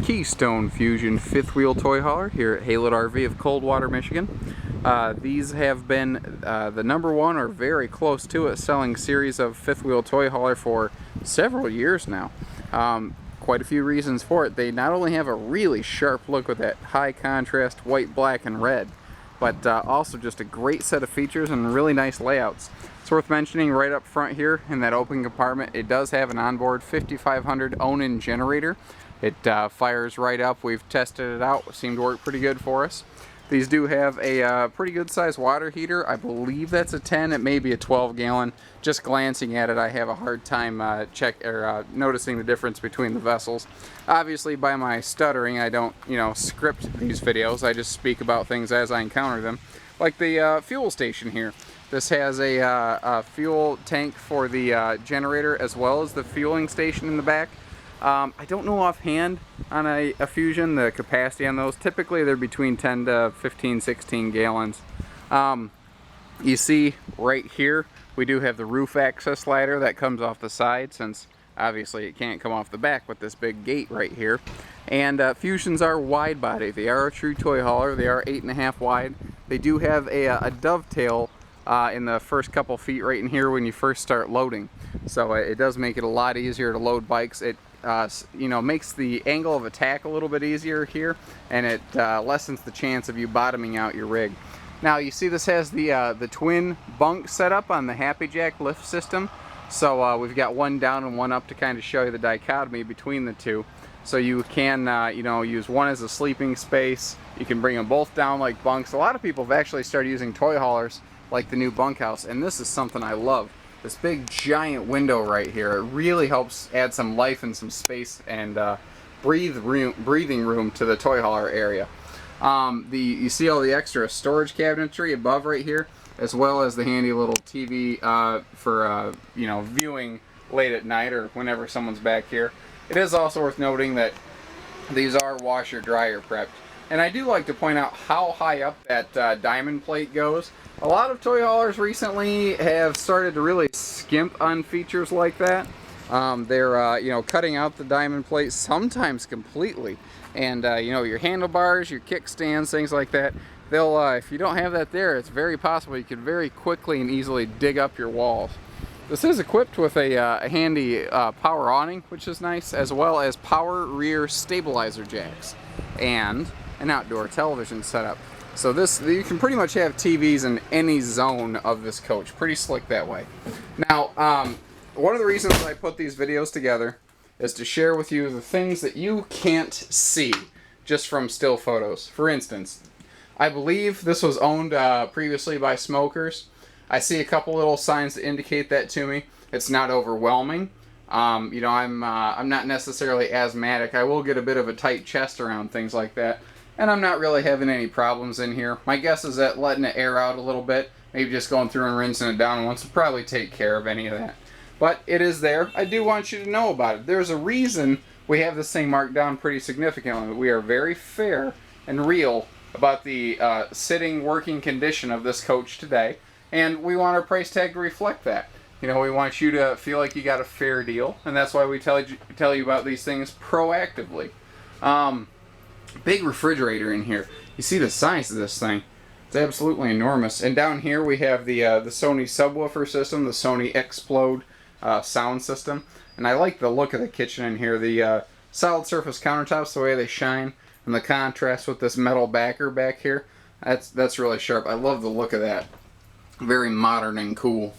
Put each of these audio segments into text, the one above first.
Keystone Fuzion fifth wheel toy hauler here at Haylett RV of Coldwater, Michigan. These have been the #1 or very close to it selling series of fifth wheel toy hauler for several years now. Quite a few reasons for it. They not only have a really sharp look with that high contrast white, black, and red, but also just a great set of features and really nice layouts. It's worth mentioning right up front here in that open compartment, it does have an onboard 5500 Onan generator. It fires right up. We've tested it out. It seemed to work pretty good for us. These do have a pretty good sized water heater. I believe that's a 10. It may be a 12 gallon. Just glancing at it, I have a hard time noticing the difference between the vessels. Obviously, by my stuttering, I don't, script these videos. I just speak about things as I encounter them. Like the fuel station here. This has a fuel tank for the generator as well as the fueling station in the back. I don't know offhand on a Fuzion the capacity on those. Typically they're between 10 to 15, 16 gallons. You see right here we do have the roof access ladder that comes off the side, since obviously it can't come off the back with this big gate right here. And Fuzions are wide body. They are a true toy hauler. They are 8.5 wide. They do have a dovetail in the first couple feet right in here when you first start loading. So it does make it a lot easier to load bikes. It makes the angle of attack a little bit easier here, and it lessens the chance of you bottoming out your rig. Now you see this has the twin bunk setup on the Happy Jack lift system. So we've got one down and one up to kind of show you the dichotomy between the two. So you can use one as a sleeping space. You can bring them both down like bunks. A lot of people have actually started using toy haulers like the new bunkhouse, and this is something I love. This big giant window right here, it really helps add some life and some space and breathing room to the toy hauler area. You see all the extra storage cabinetry above right here, as well as the handy little TV for viewing late at night or whenever someone's back here. It is also worth noting that these are washer dryer prepped. And I do like to point out how high up that diamond plate goes. A lot of toy haulers recently have started to really skimp on features like that. They're cutting out the diamond plate sometimes completely. And your handlebars, your kickstands, things like that, they'll if you don't have that there, it's very possible you could very quickly and easily dig up your walls. This is equipped with a handy power awning, which is nice, as well as power rear stabilizer jacks and an outdoor television setup. So you can pretty much have TVs in any zone of this coach. Pretty slick that way. Now, one of the reasons I put these videos together is to share with you the things that you can't see just from still photos. For instance, I believe this was owned previously by smokers. I see a couple little signs that indicate that to me. It's not overwhelming. I'm not necessarily asthmatic. I will get a bit of a tight chest around things like that. And I'm not really having any problems in here. My guess is that letting it air out a little bit, maybe just going through and rinsing it down once, will probably take care of any of that. But it is there. I do want you to know about it. There's a reason we have this thing marked down pretty significantly. We are very fair and real about the sitting, working condition of this coach today. And we want our price tag to reflect that. We want you to feel like you got a fair deal. And that's why we tell you about these things proactively. Big refrigerator in here. You see the size of this thing. It's absolutely enormous. And down here we have the Sony subwoofer system, the Sony Explode sound system. And I like the look of the kitchen in here. The solid surface countertops, the way they shine, and the contrast with this metal backer back here. That's really sharp. I love the look of that. Very modern and cool.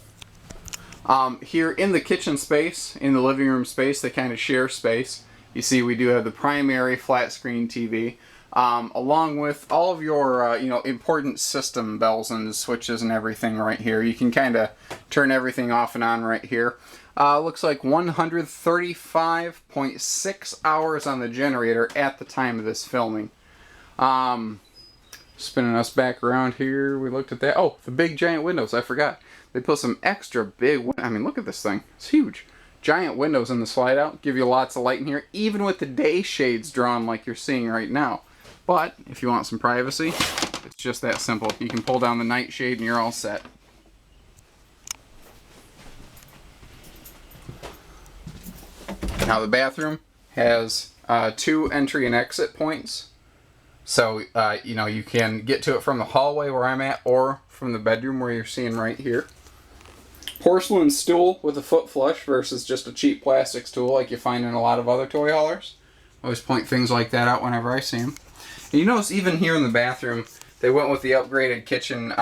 Here in the kitchen space, in the living room space, they kind of share space. You see we do have the primary flat screen TV, along with all of your important system bells and switches and everything right here. You can kind of turn everything off and on right here. Looks like 135.6 hours on the generator at the time of this filming. Spinning us back around here, we looked at that. Oh, the big giant windows, I forgot. They put some extra big, look at this thing. It's huge. Giant windows in the slide out, give you lots of light in here, even with the day shades drawn like you're seeing right now. But if you want some privacy, it's just that simple. You can pull down the night shade and you're all set. Now the bathroom has 2 entry and exit points. So, you know, you can get to it from the hallway where I'm at or from the bedroom where you're seeing right here. Porcelain stool with a foot flush versus just a cheap plastic stool like you find in a lot of other toy haulers. Always point things like that out whenever I see them. And you notice even here in the bathroom, they went with the upgraded kitchen,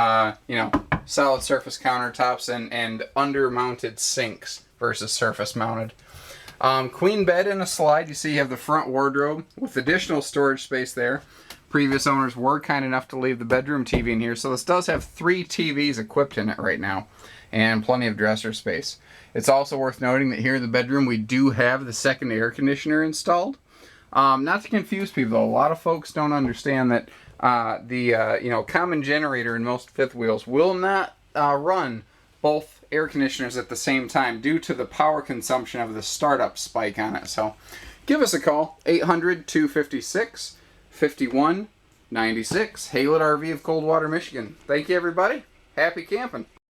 you know, solid surface countertops and under-mounted sinks versus surface-mounted. Queen bed and a slide. You see you have the front wardrobe with additional storage space there. Previous owners were kind enough to leave the bedroom TV in here, so this does have 3 TVs equipped in it right now and plenty of dresser space. It's also worth noting that here in the bedroom we do have the second air conditioner installed. Not to confuse people though, a lot of folks don't understand that you know, common generator in most fifth wheels will not run both air conditioners at the same time due to the power consumption of the startup spike on it. So give us a call, 800-256-5196, Haylett RV of Coldwater, Michigan. Thank you, everybody. Happy camping.